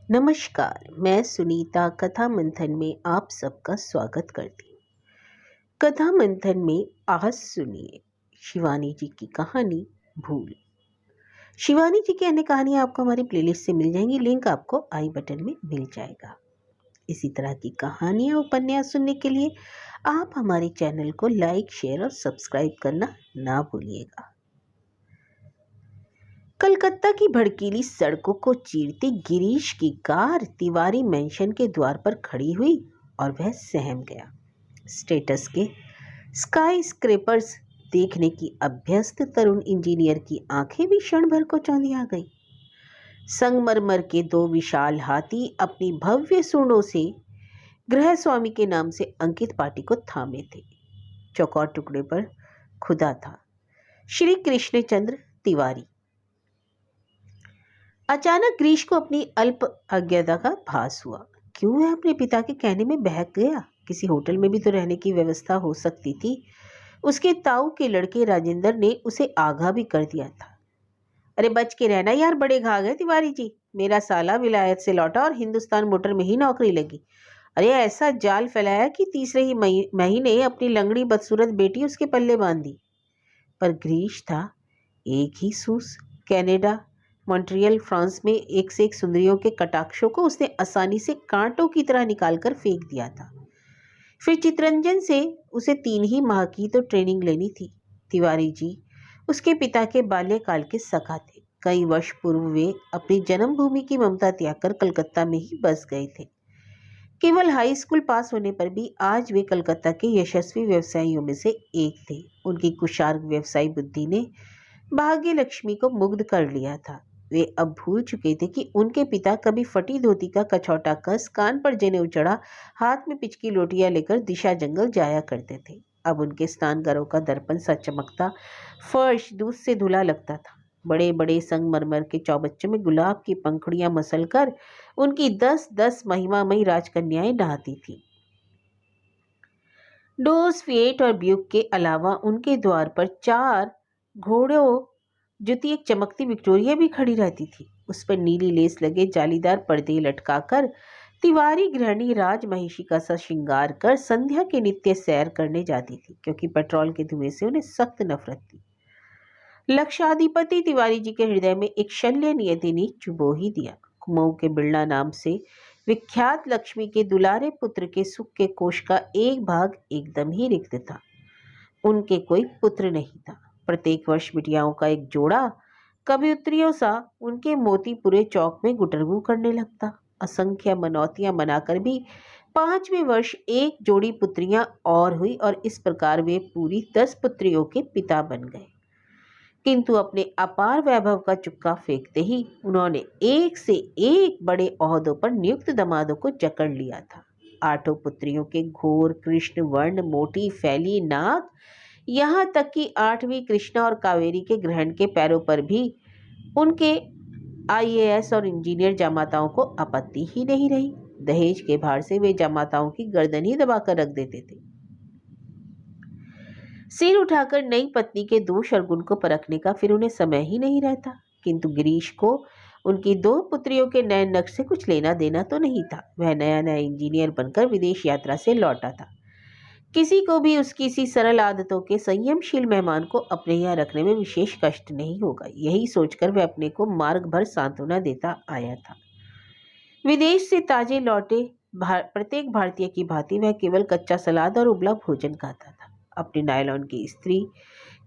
नमस्कार, मैं सुनीता कथा मंथन में आप सबका स्वागत करती हूँ। कथा मंथन में आज सुनिए शिवानी जी की कहानी भूल। शिवानी जी की अन्य कहानियाँ आपको हमारी प्लेलिस्ट से मिल जाएंगी, लिंक आपको आई बटन में मिल जाएगा। इसी तरह की कहानियाँ उपन्यास सुनने के लिए आप हमारे चैनल को लाइक, शेयर और सब्सक्राइब करना ना भूलिएगा। कलकत्ता की भड़कीली सड़कों को चीरती गिरीश की कार तिवारी मेंशन के द्वार पर खड़ी हुई और वह सहम गया। स्टेटस के स्काई स्क्रेपर्स देखने की अभ्यस्त तरुण इंजीनियर की आंखें भी क्षण भर को चौंधी आ गई। संगमरमर के दो विशाल हाथी अपनी भव्य सूंडों से गृह स्वामी के नाम से अंकित पार्टी को थामे थे। चौकोर टुकड़े पर खुदा था श्री कृष्णचंद्र तिवारी। अचानक ग्रीश को अपनी अल्प अज्ञता का भास हुआ। क्यों वह अपने पिता के कहने में बहक गया? किसी होटल में भी तो रहने की व्यवस्था हो सकती थी। उसके ताऊ के लड़के राजेंद्र ने उसे आगाह भी कर दिया था। अरे बच के रहना यार, बड़े घा गए तिवारी जी। मेरा साला विलायत से लौटा और हिंदुस्तान मोटर में ही नौकरी लगी। अरे ऐसा जाल फैलाया कि तीसरे ही महीने अपनी लंगड़ी बदसूरत बेटी उसके पल्ले बांध दी। पर ग्रीश था एक ही सूस। कनाडा, मॉन्ट्रियल, फ्रांस में एक से एक सुंदरियों के कटाक्षों को उसने आसानी से कांटों की तरह निकालकर फेंक दिया था। फिर चितरंजन से उसे 3 ही माह की तो ट्रेनिंग लेनी थी। तिवारी जी उसके पिता के बाल्यकाल के सखा थे। कई वर्ष पूर्व वे अपनी जन्मभूमि की ममता त्याग कर कलकत्ता में ही बस गए थे। केवल हाई स्कूल पास होने पर भी आज वे कलकत्ता के यशस्वी व्यवसायियों में से एक थे। उनकी कुशार्ग व्यवसायी बुद्धि ने भाग्य लक्ष्मी को मुग्ध कर लिया था। वे अब भूल चुके थे कि उनके पिता कभी फटी धोती का कछौटा कस, कान पर जनेऊ चढ़ा, हाथ में पिचकी लोटियां लेकर दिशा जंगल जाया करते थे। अब उनके स्नानघरों का दर्पण सा चमकता, फर्श दूध से धुला लगता था। बड़े बड़े संगमरमर के चौबच्चों में गुलाब की पंखुड़ियां मसलकर उनकी 10-10 महिमामयी राजकन्याएं नहाती थी। डोस, फिएट और ब्यूक के अलावा उनके द्वार पर 4 घोड़ों जुती एक चमकती विक्टोरिया भी खड़ी रहती थी। उस पर नीली लेस लगे जालीदार पर्दे लटकाकर तिवारी गृहिणी राजमहिषी का सा श्रृंगार कर संध्या के नित्य सैर करने जाती थी, क्योंकि पेट्रोल के धुएं से उन्हें सख्त नफरत थी। लक्षाधिपति तिवारी जी के हृदय में एक शल्य नियति ने चुबो ही दिया। कुमाऊं के बिरला नाम से विख्यात लक्ष्मी के दुलारे पुत्र के सुख के कोष का एक भाग एकदम ही रिक्त था। उनके कोई पुत्र नहीं था। प्रत्येक वर्ष बिटियाओं का एक जोड़ा कवियत्रियों सा उनके मोतीपुरे चौक में गुटरगू करने लगता। असंख्य मनौतियां मनाकर भी 5वें वर्ष एक जोड़ी पुत्रियां और हुई और इस प्रकार वे पूरी 10 पुत्रियों के पिता बन गए। किंतु अपने अपार वैभव का चुक्का फेंकते ही उन्होंने एक से एक बड़े ओहदों पर नियुक्त दमादों को जकड़ लिया था। 8 पुत्रियों के घोर कृष्ण वर्ण, मोटी फैली नाक, यहाँ तक कि 8वीं कृष्णा और कावेरी के ग्रहण के पैरों पर भी उनके आईएएस और इंजीनियर जामाताओं को आपत्ति ही नहीं रही। दहेज के भार से वे जामाताओं की गर्दन ही दबाकर रख देते थे। सिर उठाकर नई पत्नी के दोष और गुण को परखने का फिर उन्हें समय ही नहीं रहता। किंतु गिरीश को उनकी 2 पुत्रियों के नए नक्श से कुछ लेना देना तो नहीं था। वह नया नया इंजीनियर बनकर विदेश यात्रा से लौटा था। किसी को भी उसकी सी सरल आदतों के संयमशील मेहमान को अपने यहाँ रखने में विशेष कष्ट नहीं होगा, यही सोचकर वह अपने को मार्ग भर सांत्वना देता आया था। विदेश से ताजे लौटे प्रत्येक भारतीय की भांति वह केवल कच्चा सलाद और उबला भोजन खाता था। अपनी नायलॉन की स्त्री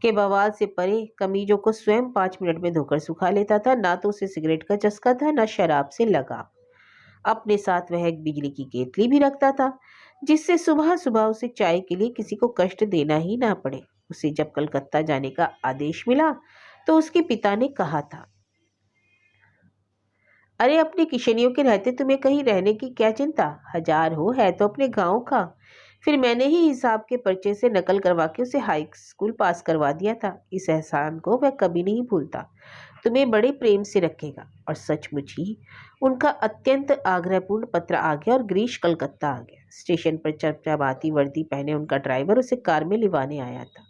के बवाल से परे कमीजों को स्वयं 5 मिनट में धोकर सुखा लेता था। ना तो उसे सिगरेट का चस्का था, ना शराब से लगाव। अपने साथ वह एक बिजली की केतली भी रखता था, जिससे सुबह सुबह उसे चाय के लिए किसी को कष्ट देना ही ना पड़े। उसे जब कलकत्ता जाने का आदेश मिला तो उसके पिता ने कहा था, अरे अपने किशनियों के रहते तुम्हें कहीं रहने की क्या चिंता, 1000 हो है तो अपने गांव का। फिर मैंने ही हिसाब के पर्चे से नकल करवा के उसे हाई स्कूल पास करवा दिया था। इस एहसान को वह कभी नहीं भूलता, तुम्हें बड़े प्रेम से रखेगा। और सचमुच ही उनका अत्यंत आग्रहपूर्ण पत्र आ गया और गिरीश कलकत्ता आ गया। स्टेशन पर चमचमाती वर्दी पहने उनका ड्राइवर उसे कार में लिवाने आया था।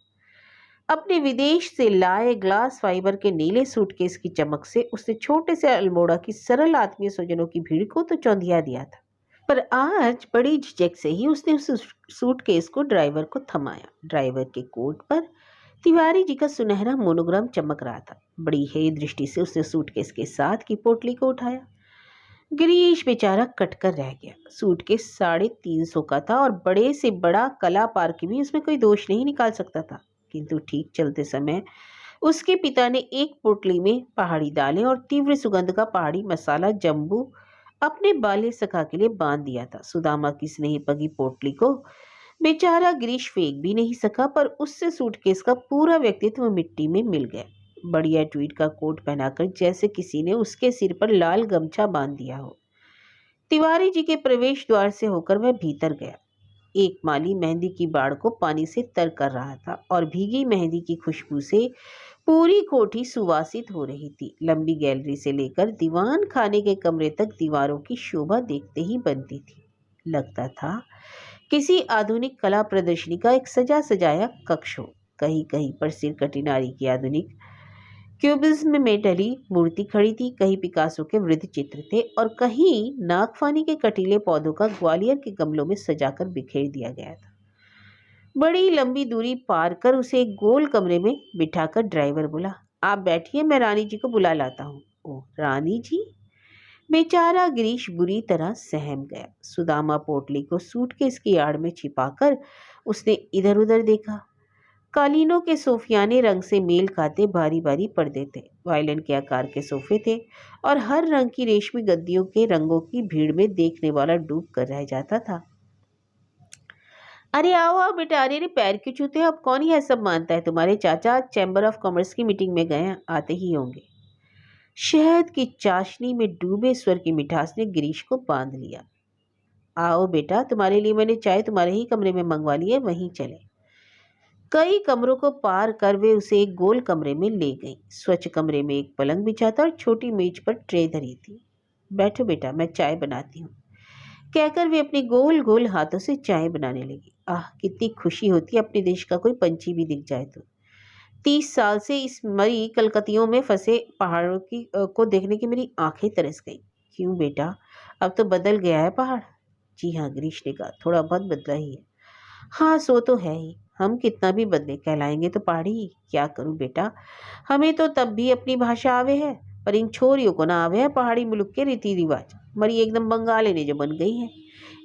अपने विदेश से लाए ग्लास फाइबर के नीले सूटकेस की चमक से उसने छोटे से अल्मोड़ा की सरल आत्मीय स्वजनों की भीड़ को तो चौंधिया दिया था। पर आज बड़ी झिझक से ही उसने उस सूटकेस को ड्राइवर को थमाया। ड्राइवर के कोट पर तिवारी जी का सुनहरा मोनोग्राम चमक रहा था। बड़ी हेय दृष्टि से उसने सूटकेस के साथ की पोटली को उठाया। गिरीश बेचारा कटकर रह गया। सूटकेस 350 का था और बड़े से बड़ा कला पार्क भी उसमें कोई दोष नहीं निकाल सकता था। किंतु ठीक चलते समय उसके पिता ने एक पोटली में पहाड़ी दालें और तीव्र सुगंध का पहाड़ी मसाला जम्बू अपने बाल्य सखा के लिए बांध दिया था। सुदामा की स्नेही पगी पोटली को बेचारा गिरीश फेंक भी नहीं सका, पर उससे सूटकेस का पूरा व्यक्तित्व मिट्टी में मिल गया। बढ़िया ट्वीड का कोट पहनाकर जैसे किसी ने उसके सिर पर लाल गमछा बांध दिया हो। तिवारी जी के प्रवेश द्वार से होकर वह भीतर गया। एक माली मेहंदी की बाड़ को पानी से तर कर रहा था और भीगी मेहंदी की खुशबू से पूरी कोठी सुवासित हो रही थी। लंबी गैलरी से लेकर दीवान खाने के कमरे तक दीवारों की शोभा देखते ही बनती थी। लगता था किसी आधुनिक कला प्रदर्शनी का एक सजा सजाया कक्ष हो। कहीं कहीं पर सिर कटी नारी की आधुनिक क्यूबिज्म में ढली मूर्ति खड़ी थी, कहीं पिकासो के वृद्ध चित्र थे और कहीं नागफानी के कटीले पौधों का ग्वालियर के गमलों में सजाकर बिखेर दिया गया था। बड़ी लंबी दूरी पार कर उसे एक गोल कमरे में बिठाकर ड्राइवर बोला, आप बैठिए, मैं रानी जी को बुला लाता हूँ। ओ रानी जी? बेचारा गिरीश बुरी तरह सहम गया। सुदामा पोटली को सूटकेस की आड़ में छिपाकर उसने इधर उधर देखा। कालीनों के सोफियाने रंग से मेल खाते भारी भारी पर्दे थे। वायलिन के आकार के सोफे थे और हर रंग की रेशमी गद्दियों के रंगों की भीड़ में देखने वाला डूब कर रह जाता था। अरे आओ आओ बेटा, अरे पैर क्यों छूते हो? अब कौन यह सब मानता है? तुम्हारे चाचा चैम्बर ऑफ कॉमर्स की मीटिंग में गए हैं, आते ही होंगे। शहद की चाशनी में डूबे स्वर की मिठास ने गिरीश को बांध लिया। आओ बेटा, तुम्हारे लिए मैंने चाय तुम्हारे ही कमरे में मंगवा ली है, वहीं चले। कई कमरों को पार कर वे उसे एक गोल कमरे में ले गई। स्वच्छ कमरे में एक पलंग बिछा था और छोटी मेज पर ट्रे धरी थी। बैठो बेटा, मैं चाय बनाती हूँ, कहकर वे अपने गोल गोल हाथों से चाय बनाने लगी। आह, कितनी खुशी होती है अपने देश का कोई पंछी भी दिख जाए तो। 30 साल से इस मरी कलकतियों में फंसे पहाड़ों की को देखने की मेरी आंखें तरस गई। क्यों बेटा, अब तो बदल गया है पहाड़? जी हाँ, गिरीश ने कहा, थोड़ा बहुत बदला ही है। हाँ, सो तो है ही। हम कितना भी बदले, कहलाएंगे तो पहाड़ी ही। क्या करूं बेटा, हमें तो तब भी अपनी भाषा आवे है, पर इन छोरियों को ना आवे है पहाड़ी मुल्क के रीति रिवाज। मरी एकदम बंगाली ने जो बन गई है।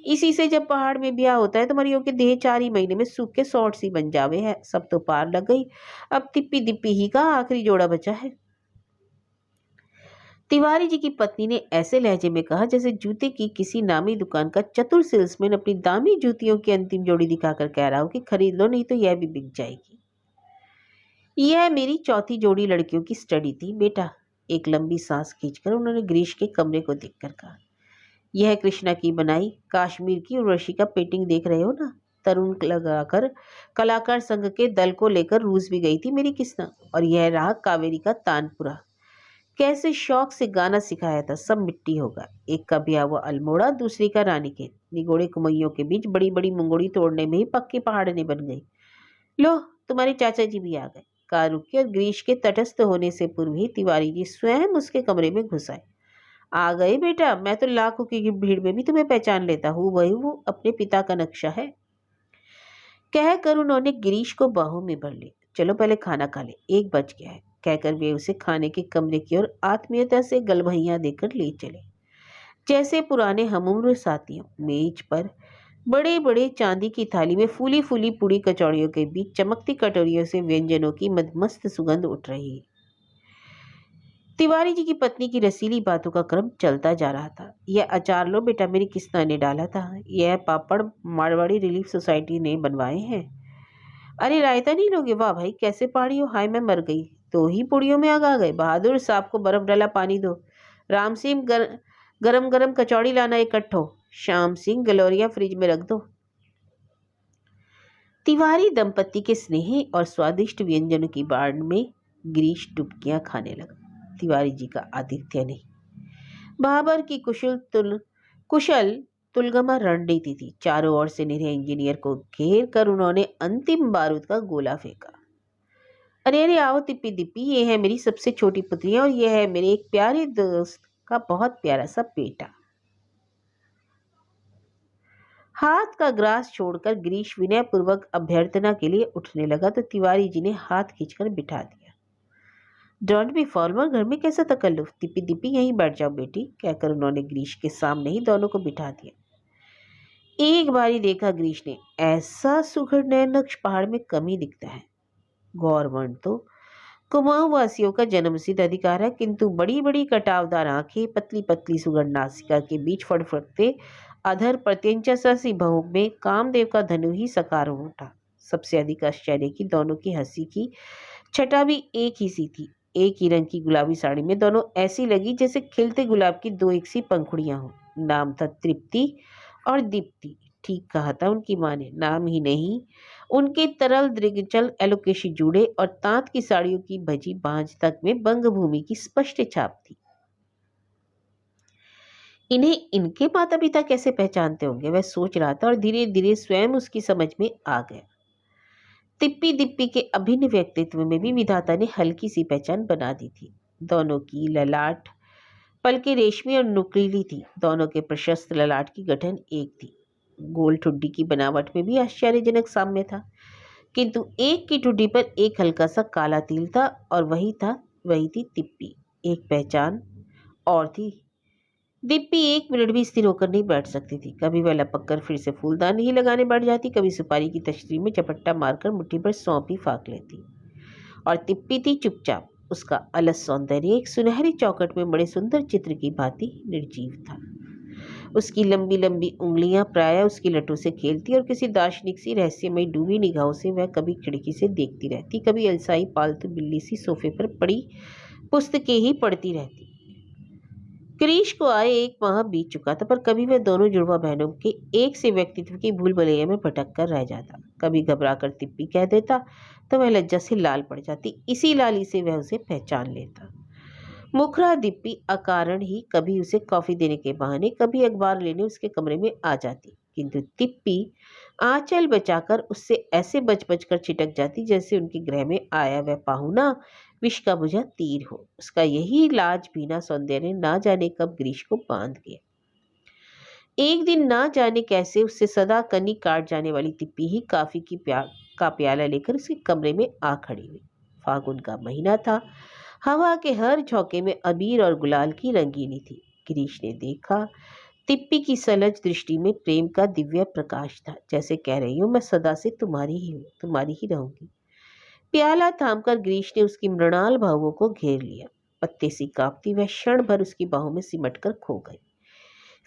इसी से जब पहाड़ में ब्याह होता है तो मरियों के देह 4 ही महीने में सूख के सौट सी बन जावे है। सब तो पार लग गई, अब तिप्पी दिप्पी ही का आखिरी जोड़ा बचा है। तिवारी जी की पत्नी ने ऐसे लहजे में कहा जैसे जूते की किसी नामी दुकान का चतुर सेल्समैन अपनी दामी जूतियों की अंतिम जोड़ी दिखाकर कह रहा हो कि खरीद लो, नहीं तो यह भी बिक जाएगी। यह मेरी चौथी जोड़ी लड़कियों की स्टडी थी बेटा। एक लंबी सांस खींचकर उन्होंने गिरीश के कमरे को देखकर कहा, यह कृष्णा की बनाई काश्मीर की उर्वशी का पेंटिंग देख रहे हो ना? तरुण लगाकर कलाकार संघ के दल को लेकर रूस भी गई थी मेरी किस्ना। और यह रहा कावेरी का तानपुरा, कैसे शौक से गाना सिखाया था, सब मिट्टी होगा। एक का ब्याह हुआ अल्मोड़ा, दूसरी का रानीखेत। निगोड़े कुमैयों के बीच बड़ी बड़ी मुंगोड़ी तोड़ने में ही पक्की पहाड़ने बन गई। लो, तुम्हारे चाचा जी भी आ गए। कार रुकी और गिरीश के तटस्थ होने से पूर्व ही तिवारी जी स्वयं उसके कमरे में घुस आए। आ गए बेटा, मैं तो लाखों की भीड़ में भी तुम्हें पहचान लेता हूँ, वही वो अपने पिता का नक्शा है। कहकर उन्होंने गिरीश को बाहों में भर लिया। चलो पहले खाना खा ले, 1 बज गया है, कहकर वे उसे खाने के कमरे की ओर आत्मीयता से गलभैया देकर ले चले, जैसे पुराने हमउम्र साथियों। मेज पर बड़े बड़े चांदी की थाली में फूली फूली पूड़ी कचौड़ियों के बीच चमकती कटोरियों से व्यंजनों की मदमस्त सुगंध उठ रही। तिवारी जी की पत्नी की रसीली बातों का क्रम चलता जा रहा था। यह अचार लो बेटा, मेरी किस्ना ने डाला था। यह पापड़ मारवाड़ी रिलीफ सोसाइटी ने बनवाए हैं। अरे रायता नहीं लोगे? वाह भाई, कैसे पहाड़ी हो! हाय, मैं मर गई, 2 ही पुड़ियों में आग आ गए। बहादुर साहब को बर्फ डाला पानी दो। राम सिंह गरम गरम कचौड़ी लाना इकट्ठो। श्याम सिंह गलोरिया फ्रिज में रख दो। तिवारी दंपत्ति के स्नेही और स्वादिष्ट व्यंजनों की बाढ़ में गिरीश डुबकियां खाने लगा। तिवारी जी का आतिथ्य नहीं, बाबर की कुशल तुलगमा रणनीति थी। चारों ओर से निरे इंजीनियर को घेर कर उन्होंने अंतिम बारूद का गोला फेंका। अरे अरे आओ तिप्पी दिप्पी, ये है मेरी सबसे छोटी पुत्री और ये है मेरे एक प्यारे दोस्त का बहुत प्यारा सा बेटा। हाथ का ग्रास छोड़कर गिरीश विनय पूर्वक अभ्यर्थना के लिए उठने लगा तो तिवारी जी ने हाथ खींचकर बिठा दिया। डोंट बी फॉर्मल, घर में कैसा तकल्लुफ, तिप्पी दिप्पी यहीं बैठ जाओ बेटी, कहकर उन्होंने गिरीश के सामने ही दोनों को बिठा दिया। एक बारी देखा गिरीश ने, ऐसा सुघड़ नयन नक्श पहाड़ में कम ही दिखता है। गौरवर्ण तो कुमाऊं वासियों का जन्मसिद्ध अधिकार है, किंतु बड़ी बड़ी कटावदार आंखें, पतली पतली सुगढ़ नासिका के बीच फड़फड़ते अधर, प्रत्यंचा सी भौं में कामदेव का धनु ही सकार हो उठा। सबसे अधिक आश्चर्य की दोनों की हंसी की छटा भी एक ही सी थी। एक ही रंग की गुलाबी साड़ी में दोनों ऐसी लगी जैसे खिलते गुलाब की दो एक सी पंखुड़ियां हों। नाम था तृप्ति और दीप्ति। ठीक कहा था उनकी माँ ने, नाम ही नहीं, उनके तरल दृगचल एलोकेशी जूड़े और तांत की साड़ियों की भजी बांझ तक में बंग भूमि की स्पष्ट छाप थी। इन्हें इनके माता पिता कैसे पहचानते होंगे, वह सोच रहा था और धीरे धीरे स्वयं उसकी समझ में आ गया। तिप्पी दिप्पी के अभिन्न व्यक्तित्व में भी विधाता ने हल्की सी पहचान बना दी थी। दोनों की ललाट पलके रेशमी और नुकीली थी। दोनों के प्रशस्त ललाट की गठन एक थी। गोल ठुड्डी की बनावट में भी आश्चर्यजनक साम्य था, किंतु एक की ठुड्डी पर एक हल्का सा काला तिल था और वही थी तिप्पी। एक पहचान और थी, दिप्पी एक मिनट भी स्थिर होकर नहीं बैठ सकती थी। कभी वह लपक कर फिर से फूलदान ही लगाने बैठ जाती, कभी सुपारी की तश्तरी में चपट्टा मारकर मुट्ठी पर सौंप ही फाँक लेती। और तिप्पी थी चुपचाप। उसका अलस सौंदर्य एक सुनहरी चौखट में बड़े सुंदर चित्र की भांति निर्जीव था। उसकी लंबी लंबी उंगलियां प्रायः उसकी लटों से खेलती और किसी दार्शनिक सी रहस्यमय डूबी निगाहों से वह कभी खिड़की से देखती रहती, कभी अलसाई पालतू बिल्ली सी सोफे पर पड़ी पुस्तकें ही पढ़ती रहती। गिरीश को आए एक माह बीत चुका था, पर कभी वह दोनों जुड़वा बहनों के एक से व्यक्तित्व की भूल भुलैया में भटक कर रह जाता। कभी घबराकर तिप्पी कह देता तो वह लज्जा से लाल पड़ जाती। इसी लाली से वह उसे पहचान लेता। मुखरा दिप्पी अकारण ही कभी उसे कॉफी देने के बहाने, कभी अखबार लेने उसके कमरे में आ जाती, किंतु तिप्पी आंचल बचाकर उससे ऐसे बच बच कर छिटक जाती जैसे उनके गृह में आया वह पाहुना विष का बुझा तीर हो। उसका यही लाज भीना सौंदर्य ना जाने कब गिरीश को बांध गया। एक दिन ना जाने कैसे उससे सदा कनी काट जाने वाली तिप्पी ही काफी का प्याला लेकर उसके कमरे में आ खड़ी हुई। फागुन का महीना था। हवा के हर झोंके में अबीर और गुलाल की रंगीनी थी। गिरीश ने देखा, तिप्पी की सलज दृष्टि में प्रेम का दिव्य प्रकाश था, जैसे कह रही हूं मैं सदा से तुम्हारी ही हूं, तुम्हारी ही रहूंगी। प्याला थामकर गिरीश ने उसकी मृणाल भावों को घेर लिया। पत्ते सी कांपती वह क्षण भर उसकी बाहों में सिमट कर खो गई,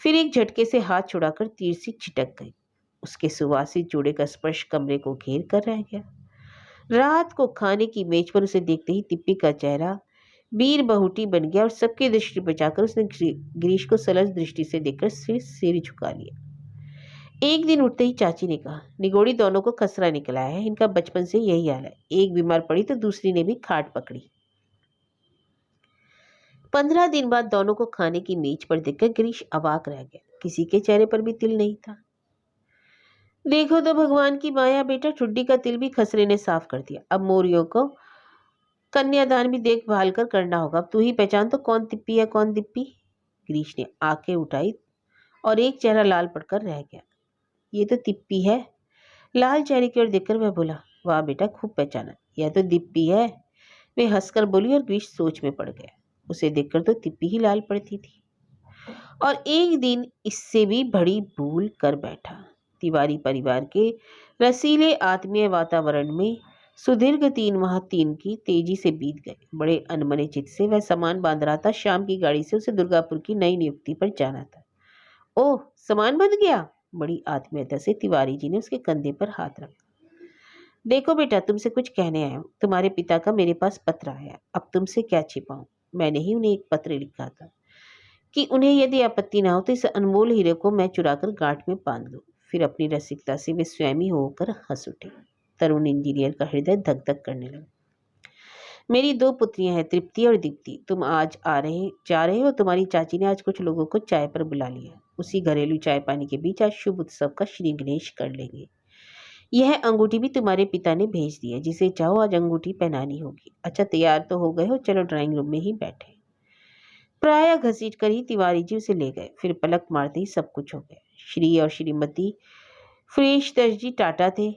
फिर एक झटके से हाथ छुड़ाकर तीर सी छिटक गई। उसके सुवासित जोड़े का स्पर्श कमरे को घेर कर रह गया। रात को खाने की मेज पर उसे देखते ही तिप्पी का चेहरा बीर बहुटी बन गया और सबकी दृष्टि बचाकर उसने गिरीश को सलज दृष्टि से देखकर सिर झुका लिया। एक दिन उठते ही चाची ने कहा, निगोड़ी दोनों को खसरा निकल आया है, इनका बचपन से यही हाल है, एक बीमार पड़ी तो दूसरी ने भी खाट पकड़ी। 15 दिन बाद दोनों को खाने की मेज पर देखकर गिरीश अवाक रह गया। किसी के चेहरे पर भी तिल नहीं था। देखो तो भगवान की माया बेटा, ठुड्डी का तिल भी खसरे ने साफ कर दिया। अब मोरियों को कन्यादान भी देखभाल कर करना होगा। अब तू ही पहचान तो कौन तिप्पी है कौन दिप्पी। गिरीश ने आंखें उठाई और एक चेहरा लाल पड़कर रह गया। ये तो तिप्पी है। लाल चेहरे की ओर देखकर वह बोला, वाह बेटा खूब पहचाना, यह तो दिप्पी है। वे हंसकर बोली और गिरीश सोच में पड़ गया। उसे देखकर तो तिप्पी ही लाल पड़ती थी। और एक दिन इससे भी बड़ी भूल कर बैठा। तिवारी परिवार के रसीले आत्मीय वातावरण में सुदीर्घ 3 माह 3 की तेजी से बीत गए। बड़े अनमने चित्त से वह सामान बांध रहा था। शाम की गाड़ी से उसे दुर्गापुर की नई नियुक्ति पर जाना था। ओह, सामान बंध गया? बड़ी आत्मीयता से तिवारी जी ने उसके कंधे पर हाथ रखा। देखो बेटा, तुमसे कुछ कहने आया हूँ। तुम्हारे पिता का मेरे पास पत्र आया। अब तुमसे क्या छिपाऊं? मैंने ही उन्हें एक पत्र लिखा था कि उन्हें यदि आपत्ति ना हो तो इस अनमोल हीरे को मैं चुराकर गांठ में बांध लूं। फिर अपनी रसिकता से वे स्वयं ही होकर हंस उठे। तरुण इंजीनियर का हृदय धक धक करने लगा। मेरी 2 पुत्रियां हैं, तृप्ति और दीप्ति। तुम आज जा रहे हो। तुम्हारी चाची ने आज कुछ लोगों को चाय पर बुला लिया। उसी घरेलू चाय पानी के बीच आज शुभ उत्सव का श्री गणेश कर लेंगे। यह अंगूठी भी तुम्हारे पिता ने भेज दी है, जिसे चाहो आज अंगूठी पहनानी होगी। अच्छा, तैयार तो हो गए हो, चलो ड्राइंग रूम में ही बैठे। प्राय घसीट कर ही तिवारी जी उसे ले गए। फिर पलक मारते ही सब कुछ हो गया। श्री और श्रीमती फ्रेश दर्जी टाटा थे।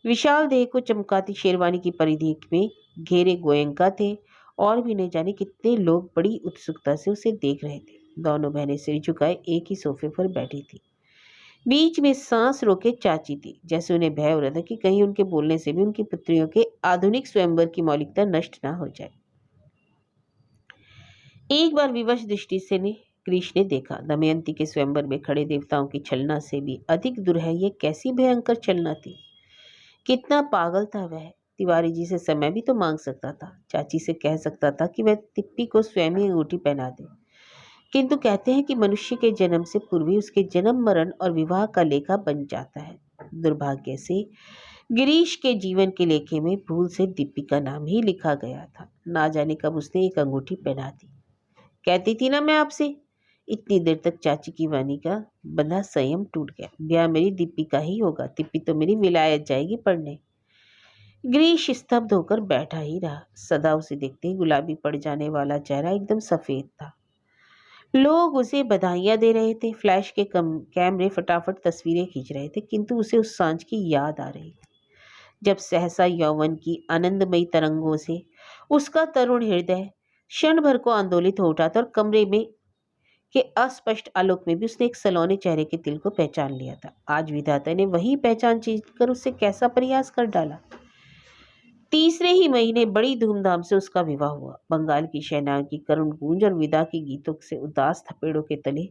विशाल देह को चमकाती शेरवानी की परिधि में घेरे गोयंका थे, और भी नहीं जाने कितने लोग बड़ी उत्सुकता से उसे देख रहे थे। दोनों बहनें सिर झुकाए एक ही सोफे पर बैठी थी। बीच में सांस रोके चाची थी, जैसे उन्हें भय हो रहा था कि कहीं उनके बोलने से भी उनकी पुत्रियों के आधुनिक स्वयंवर की मौलिकता नष्ट ना हो जाए। एक बार विवश दृष्टि से ने कृष्ण ने देखा, दमयंती के स्वयंवर में खड़े देवताओं की छलना से भी अधिक दुरह ये कैसी भयंकर छलना थी। कितना पागल था वह। तिवारी जी से समय भी तो मांग सकता था, चाची से कह सकता था कि वह तिप्पी को स्वयं ही अंगूठी पहना दे। किंतु कहते हैं कि मनुष्य के जन्म से पूर्व ही उसके जन्म मरण और विवाह का लेखा बन जाता है। दुर्भाग्य से गिरीश के जीवन के लेखे में भूल से दीपी का नाम ही लिखा गया था। ना जाने कब उसने एक अंगूठी पहना दी। कहती थी ना मैं आपसे। इतनी देर तक चाची की वाणी का बंधा संयम टूट गया। ब्याह मेरी दीपी का ही होगा, दीपी तो मेरी विलायत जाएगी पढ़ने। गिरीश स्तब्ध होकर बैठा ही रहा। सदा उसे देखते ही गुलाबी पड़ जाने वाला चेहरा एकदम सफेद था। लोग उसे बधाइयां दे रहे थे, फ्लैश के कैमरे फटाफट तस्वीरें खींच रहे थे, किंतु उसे उस सांझ की याद आ रही थी जब सहसा यौवन की आनंदमयी तरंगों से उसका तरुण हृदय क्षण भर को आंदोलित हो उठा था, और कमरे में के अस्पष्ट आलोक में भी उसने एक सलोने चेहरे के तिल को पहचान लिया था। आज विधाता ने वही पहचान चीज कर उससे कैसा प्रयास कर डाला। तीसरे ही महीने बड़ी धूमधाम से उसका विवाह हुआ। बंगाल की शहनाओं की करुण गूंज और विदा की गीतों से उदास थपेड़ों के तले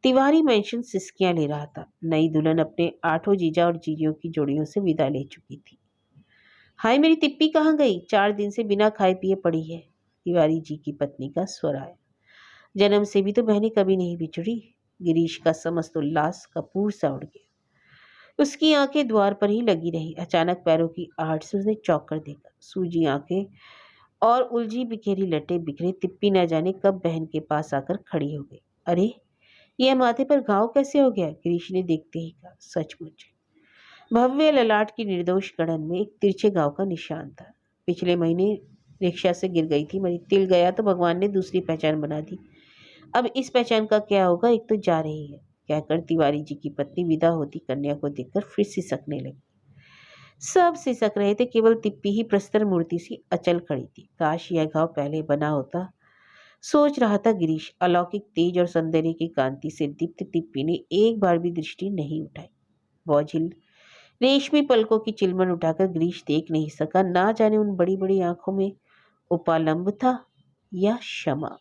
तिवारी मेंशन सिसकियां ले रहा था। नई दुल्हन अपने आठों जीजा और जीजियों की जोड़ियों से विदा ले चुकी थी। हाय, मेरी तिप्पी कहाँ गई? 4 दिन से बिना खाए पिए पड़ी है। तिवारी जी की पत्नी का स्वर आया। जन्म से भी तो बहनें कभी नहीं बिछड़ी। गिरीश का समस्त उल्लास कपूर सा उड़ गया। उसकी आंखें द्वार पर ही लगी रही। अचानक पैरों की आहट से उसने चौंक कर देखा। सूजी आंखें और उलझी बिखेरी लटे बिखरे तिप्पी न जाने कब बहन के पास आकर खड़ी हो गई। अरे, यह माथे पर घाव कैसे हो गया? गिरीश ने देखते ही कहा। सचमुच भव्य ललाट की निर्दोष गड़न में एक तिरछे घाव का निशान था। पिछले महीने रिक्शा से गिर गई थी। मरी तिल गया तो भगवान ने दूसरी पहचान बना दी। अब इस पहचान का क्या होगा? एक तो जा रही है, कहकर तिवारी जी की पत्नी विदा होती कन्या को देखकर फिर सिसकने लगी। सब सिसक रहे थे, केवल तिप्पी ही प्रस्तर मूर्ति सी अचल खड़ी थी। काश यह घाव पहले बना होता, सोच रहा था गिरीश। अलौकिक तेज और सौंदर्य की कांति से दीप्त तिप्पी ने एक बार भी दृष्टि नहीं उठाई। बोझिल रेशमी पलकों की चिलमन उठाकर गिरीश देख नहीं सका। ना जाने उन बड़ी बड़ी आंखों में उपालंब था या क्षमा।